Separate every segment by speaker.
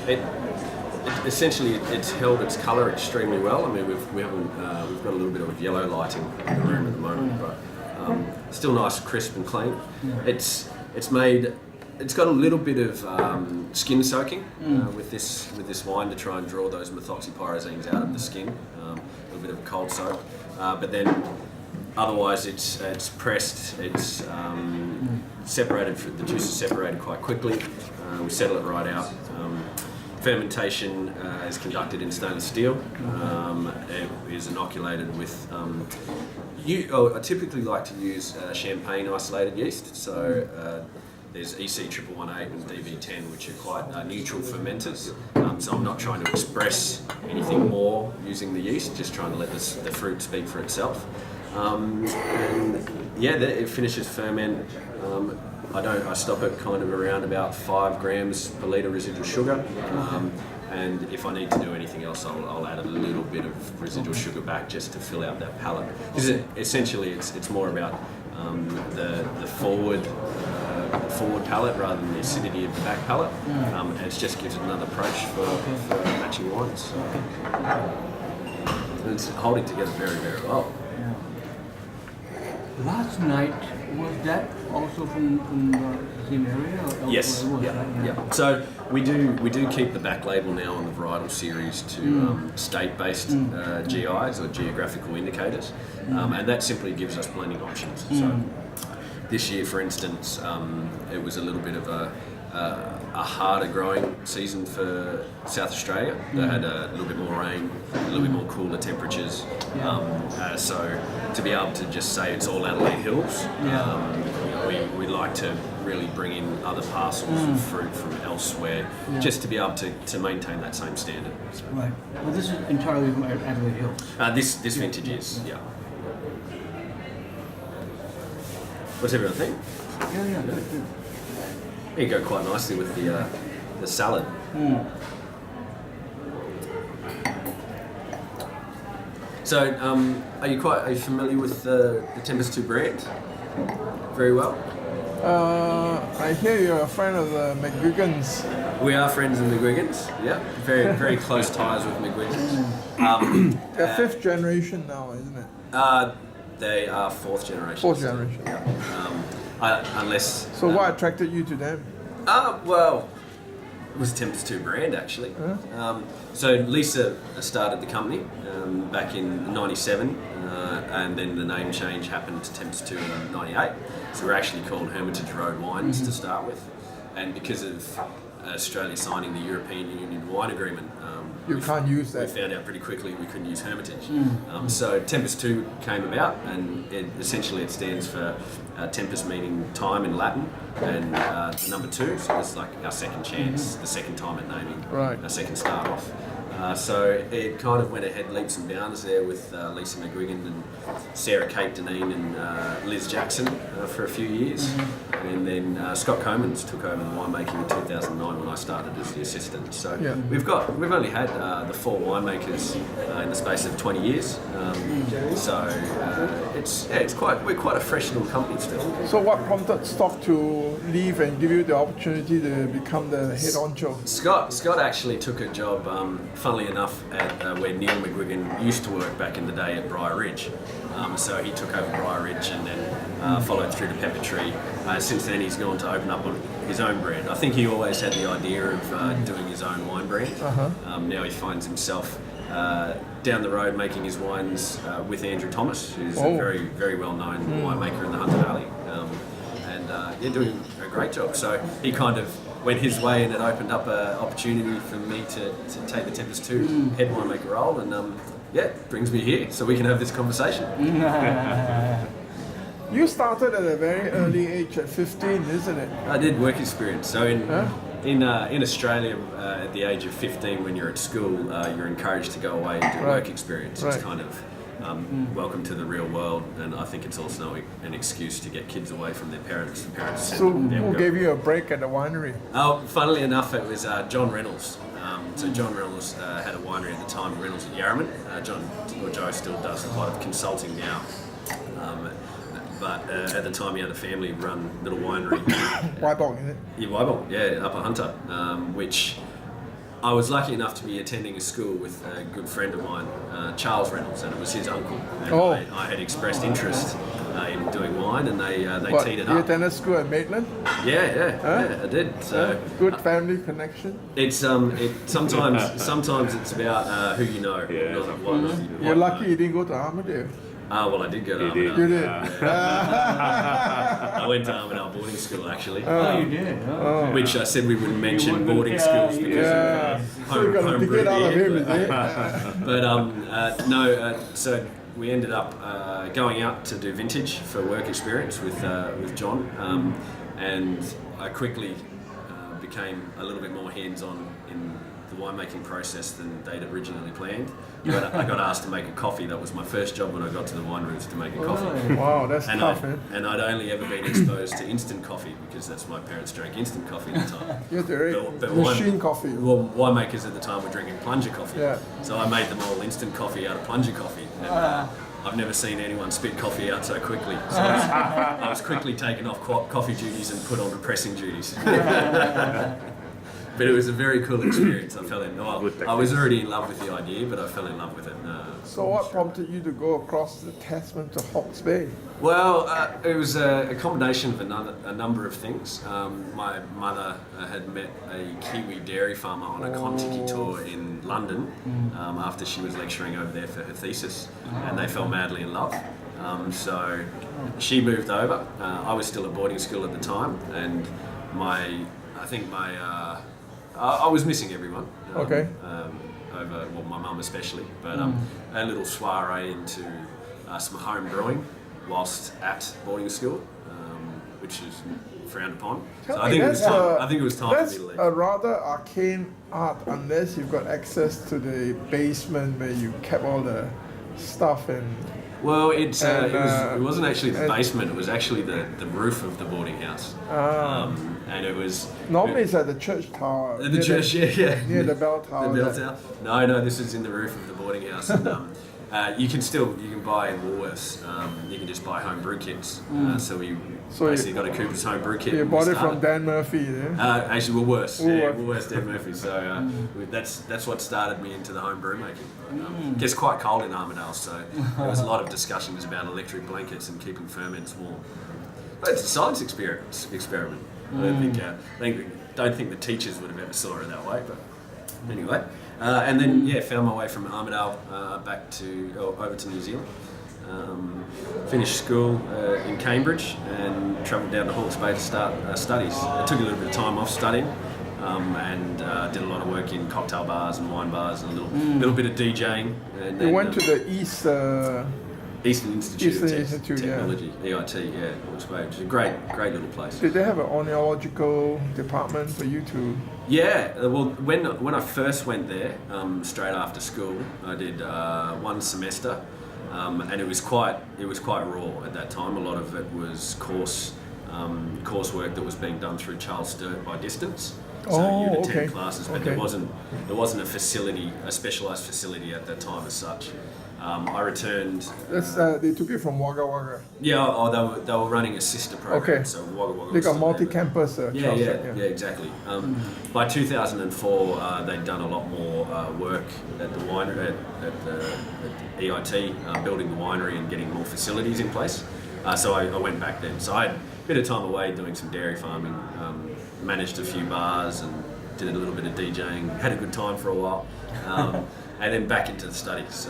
Speaker 1: It essentially it's held its colour extremely well. I mean, we've got a little bit of yellow lighting in the room at the moment, but still nice, crisp and clean. It's got a little bit of skin soaking with this wine to try and draw those methoxypyrazines out of the skin. A little bit of a cold soak, but then otherwise it's pressed. It's separated. The juice is separated quite quickly. We settle it right out. Fermentation is conducted in stainless steel. It is inoculated with. I typically like to use champagne isolated yeast. So there's EC 1118 and DV10, which are quite neutral fermenters. So I'm not trying to express anything more using the yeast, just trying to let the fruit speak for itself. It finishes ferment. I stop it kind of around about 5 grams per litre residual sugar. And if I need to do anything else, I'll add a little bit of residual sugar back just to fill out that palate. Because essentially it's more about the forward palate rather than the acidity of the back palate. And it just gives it another approach for matching wines. And it's holding together very, very well.
Speaker 2: Yeah. Last night, was that also from the same area? Or
Speaker 1: Yes. Yeah. So we do keep the back label now on the varietal series to state-based GIs or geographical indicators, and that simply gives us blending options. So this year, for instance, it was a little bit of a harder growing season for South Australia. They had a little bit more rain, a little bit more cooler temperatures. So to be able to just say it's all Adelaide Hills, we like to really bring in other parcels of fruit from elsewhere, just to be able to maintain that same standard. So.
Speaker 2: Right. Well, this is entirely from Adelaide Hills.
Speaker 1: This vintage is, yeah. What's everyone think?
Speaker 2: Yeah, good.
Speaker 1: It go quite nicely with the salad. So, are you familiar with the Tempest 2 brand? Very well.
Speaker 3: I hear you're a friend of the McGuigans.
Speaker 1: We are friends of McGuigans. Yeah, very very close ties with McGuigans.
Speaker 3: They're 5th generation now, isn't it?
Speaker 1: They are 4th generation.
Speaker 3: 4th generation.
Speaker 1: Unless.
Speaker 3: So what attracted you to them?
Speaker 1: Well, it was Tempest 2 brand actually. So Lisa started the company back in '97, and then the name change happened to Tempest 2 in '98. So we're actually called Hermitage Road Wines to start with, and because of Australia signing the European Union wine agreement,
Speaker 3: You can't use that.
Speaker 1: We found out pretty quickly we couldn't use Hermitage. So Tempest 2 came about, and essentially it stands for Tempest meaning time in Latin, and number 2, so it's like our second chance, the second time at naming, our second start off. So it kind of went ahead leaps and bounds there with Lisa McGuigan and Sarah Kate Deneen and Liz Jackson for a few years. And then Scott Comans took over the winemaking in 2009 when I started as the assistant. So we've only had the 4 winemakers in the space of 20 years. We're quite a fresh little company still.
Speaker 3: So what prompted Stock to leave and give you the opportunity to become the head honcho?
Speaker 1: Scott actually took a job, funnily enough, at where Neil McGuigan used to work back in the day at Briar Ridge. So he took over Briar Ridge and then followed through to Pepper Tree. Since then he's gone to open up his own brand. I think he always had the idea of doing his own wine brand. Now he finds himself down the road making his wines with Andrew Thomas, who's a very, very well-known winemaker in the Hunter Valley. Doing a great job. So he kind of went his way, and it opened up an opportunity for me to take the Tempest 2 head winemaker role, and brings me here so we can have this conversation.
Speaker 3: You started at a very early age, at 15, isn't it?
Speaker 1: I did work experience. So in Australia, at the age of 15, when you're at school, you're encouraged to go away and do work experience. It's kind of welcome to the real world, and I think it's also an excuse to get kids away from their parents. The parents
Speaker 3: So who gave you a break at the winery?
Speaker 1: Funnily enough, it was John Reynolds. So John Reynolds had a winery at the time, Reynolds at Yarraman. Joe still does a lot of consulting now. But at the time he had a family-run little winery.
Speaker 3: Waibong, is it?
Speaker 1: Yeah, Waibong, Upper Hunter, which I was lucky enough to be attending a school with a good friend of mine, Charles Reynolds, and it was his uncle. And
Speaker 3: Oh.
Speaker 1: I had expressed interest in doing wine, and they
Speaker 3: What,
Speaker 1: teed it
Speaker 3: you
Speaker 1: up.
Speaker 3: attended school at Maitland?
Speaker 1: Yeah, I did. So
Speaker 3: Good family connection.
Speaker 1: it's sometimes it's about who you know.
Speaker 4: Yeah,
Speaker 1: not
Speaker 4: sometimes.
Speaker 1: what
Speaker 3: You're
Speaker 1: you
Speaker 3: lucky you didn't go to Armadale.
Speaker 1: Well, I did go to
Speaker 4: You did.
Speaker 1: Armadale.
Speaker 3: You did.
Speaker 1: I went to Armadale boarding school actually.
Speaker 2: Oh, you did. Oh.
Speaker 1: Which I said we wouldn't mention
Speaker 2: wouldn't-
Speaker 1: boarding
Speaker 2: yeah,
Speaker 1: schools
Speaker 2: yeah.
Speaker 1: because
Speaker 3: Yeah.
Speaker 1: of
Speaker 3: So you got to get out of
Speaker 1: beer,
Speaker 3: him, is it?
Speaker 1: but so we ended up going out to do vintage for work experience with John, and I quickly became a little bit more hands-on in the winemaking process than they'd originally planned. But I got asked to make a coffee. That was my first job when I got to the wine rooms, to make a coffee.
Speaker 2: Really?
Speaker 3: Wow, that's tough, man.
Speaker 1: And I'd only ever been exposed to instant coffee because that's my parents drank instant coffee at the time.
Speaker 3: You're the
Speaker 1: But
Speaker 3: machine coffee.
Speaker 1: Well, winemakers at the time were drinking plunger coffee.
Speaker 3: Yeah.
Speaker 1: So I made them all instant coffee out of plunger coffee. And, I've never seen anyone spit coffee out so quickly. So I was quickly taken off coffee duties and put on the pressing duties. But it was a very cool experience. I fell in. Well, I was already in love with the idea, but I fell in love with it.
Speaker 3: So what prompted you to go across the Tasman to Hawke's Bay?
Speaker 1: Well, it was a combination of a number of things. My mother had met a Kiwi dairy farmer on a Contiki tour in London after she was lecturing over there for her thesis, and they fell madly in love. So she moved over. I was still at boarding school at the time, and I was missing everyone.
Speaker 3: Okay.
Speaker 1: My mum especially, but a little soiree into some home brewing whilst at boarding school, which is frowned upon. So I think it was time for
Speaker 3: That's
Speaker 1: me to leave.
Speaker 3: a rather arcane art unless you've got access to the basement where you kept all the stuff and.
Speaker 1: Well, it wasn't actually the
Speaker 3: and-
Speaker 1: basement. It was actually the roof of the boarding house, and it was.
Speaker 3: Normally it's at the church tower.
Speaker 1: The
Speaker 3: near
Speaker 1: church, yeah.
Speaker 3: Near the bell tower.
Speaker 1: The bell tower? No, this is in the roof of the boarding house. And, you can buy in Woolworths. You can just buy home brew kits. So we basically got a Cooper's home brew kit.
Speaker 3: You
Speaker 1: and we
Speaker 3: bought it from
Speaker 1: started.
Speaker 3: Dan Murphy, yeah?
Speaker 1: Actually, Woolworths. Yeah,
Speaker 3: Woolworths.
Speaker 1: Woolworths Dan Murphy. So that's what started me into the home brew making. It gets quite cold in Armadale, so there was a lot of discussions about electric blankets and keeping ferments warm. But it's a science experiment. I don't think the teachers would have ever saw it that way, but anyway. And then found my way from Armadale over to New Zealand. Finished school in Cambridge and travelled down to Hawke's Bay to start studies. I took a little bit of time off studying and did a lot of work in cocktail bars and wine bars and a little bit of DJing. And
Speaker 3: You went to the East.
Speaker 1: Eastern Institute
Speaker 3: Eastern
Speaker 1: of
Speaker 3: Institute,
Speaker 1: Technology, EIT, Hawke's Bay, which is a great little place.
Speaker 3: Did they have an ornithological department for you to?
Speaker 1: Yeah, well, when I first went there, straight after school, I did one semester, and it was quite raw at that time. A lot of it was coursework that was being done through Charles Sturt by distance. So you'd attend classes, but there wasn't a facility, a specialised facility at that time as such. I returned.
Speaker 3: They took it from Wagga Wagga.
Speaker 1: Yeah, they were running a sister program.
Speaker 3: Okay.
Speaker 1: So Wagga Wagga.
Speaker 3: They
Speaker 1: was
Speaker 3: got
Speaker 1: the name of it.
Speaker 3: multi-campus.
Speaker 1: Yeah, exactly. By 2004, they'd done a lot more work at the winery, at the EIT, building the winery and getting more facilities in place. So I went back then. So I had a bit of time away doing some dairy farming, managed a few bars and did a little bit of DJing, had a good time for a while. And then back into the studies. So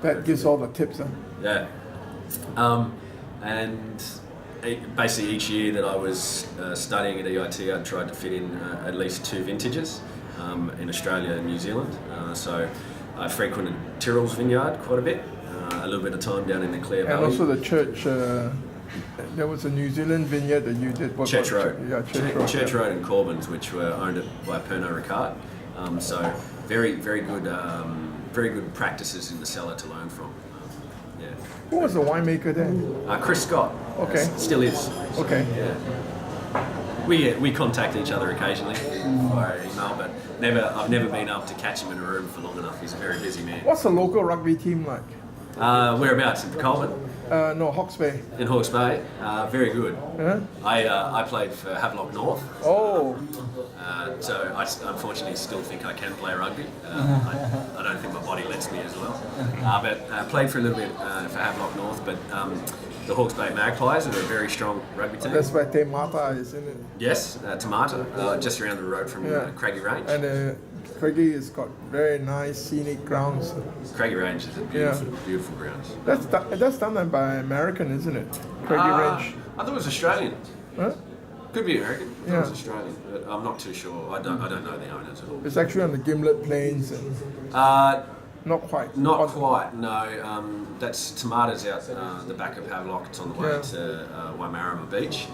Speaker 3: That gives all the tips. Huh?
Speaker 1: yeah, and basically each year that I was studying at EIT, I tried to fit in at least 2 vintages in Australia and New Zealand. So I frequented Tyrrell's vineyard quite a bit, a little bit of time down in the Clare Valley.
Speaker 3: And also the church. There was a New Zealand vineyard that you did.
Speaker 1: Church Road.
Speaker 3: Yeah, Church Road.
Speaker 1: Church Road and Corbins, which were owned by Pernod Ricard. So very good practices in the cellar to learn from.
Speaker 3: Who was the winemaker there?
Speaker 1: Chris Scott.
Speaker 3: Okay.
Speaker 1: Still is.
Speaker 3: Okay.
Speaker 1: Yeah. We contact each other occasionally via email, but I've never been able to catch him in a room for long enough. He's a very busy man.
Speaker 3: What's the local rugby team like?
Speaker 1: Whereabouts in Colvin?
Speaker 3: No, Hawke's Bay.
Speaker 1: in Hawke's Bay. Very good.
Speaker 3: Yeah?
Speaker 1: I played for Havelock North.
Speaker 3: Oh,
Speaker 1: So I unfortunately still think I can play rugby. I don't think my body lets me as well. But played for a little bit for Havelock North. But the Hawke's Bay Magpies are a very strong rugby team.
Speaker 3: that's where Te Mata is, isn't it?
Speaker 1: Yes, Tamata, just around the road from
Speaker 3: Yeah.
Speaker 1: Craigie Range.
Speaker 3: And Craigie has got very nice scenic grounds.
Speaker 1: Craigie Range is a beautiful, beautiful grounds.
Speaker 3: That's done by American, isn't it? Craigie Range.
Speaker 1: I thought it was Australian.
Speaker 3: Huh?
Speaker 1: Could be American. I thought
Speaker 3: Yeah.
Speaker 1: it was Australian, but I'm not too sure. I don't know the owners at all.
Speaker 3: It's actually on the Gimlet Plains and not quite.
Speaker 1: Not
Speaker 3: On-
Speaker 1: quite, no. That's Tomatoes out the back of Havelock. It's on the way
Speaker 3: Yeah.
Speaker 1: to Waimarama Beach.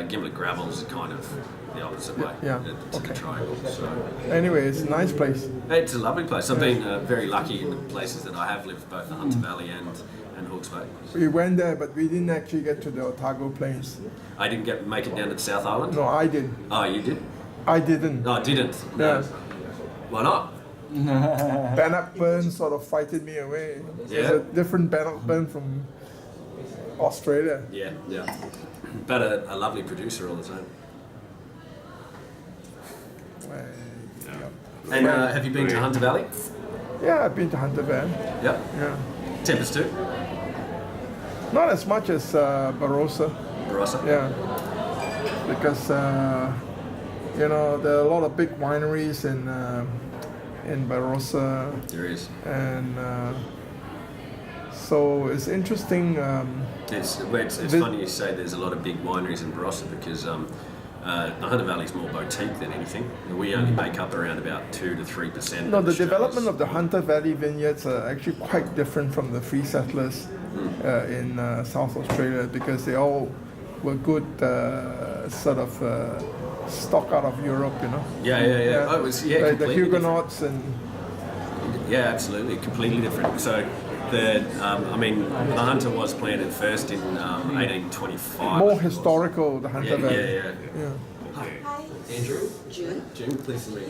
Speaker 1: Gimlet Gravel's kind of the opposite way
Speaker 3: Yeah,
Speaker 1: to
Speaker 3: okay.
Speaker 1: the triangle. So
Speaker 3: Anyway, it's a nice place.
Speaker 1: it's a lovely place. I've been very lucky in the places that I have lived, both the Hunter Valley and Hawke's Bay.
Speaker 3: We went there, but we didn't actually get to the Otago Plains.
Speaker 1: I didn't make it down to the South Island.
Speaker 3: No, I did.
Speaker 1: Oh, you did?
Speaker 3: I didn't.
Speaker 1: No, I didn't. No.
Speaker 3: Yeah.
Speaker 1: Why not?
Speaker 3: Bannockburn sort of frightened me away. It's
Speaker 1: Yeah.
Speaker 3: a different Bannockburn from Australia.
Speaker 1: Yeah, yeah. But a lovely producer all the time. And have you been to Hunter Valley?
Speaker 3: Yeah, I've been to Hunter Valley.
Speaker 1: Yep.
Speaker 3: Yeah.
Speaker 1: Tempest too?
Speaker 3: Not as much as Barossa.
Speaker 1: Barossa?
Speaker 3: Yeah. Because there are a lot of big wineries in Barossa,
Speaker 1: There is.
Speaker 3: and so it's interesting.
Speaker 1: It's funny you say there's a lot of big wineries in Barossa because the Hunter Valley is more boutique than anything. We only make up around about 2 to 3%.
Speaker 3: No, the development of the Hunter Valley vineyards are actually quite different from the free settlers in South Australia because they all were good sort of stock out of Europe, you know.
Speaker 1: Yeah. Oh, it was
Speaker 3: Like the
Speaker 1: completely
Speaker 3: Huguenots and
Speaker 1: different. Yeah, absolutely, completely different. So the Hunter was planted first in 1825.
Speaker 3: more historical, the Hunter Valley.
Speaker 1: Yeah.
Speaker 3: Yeah.
Speaker 1: Andrew?
Speaker 4: June.
Speaker 1: June, pleased to meet you.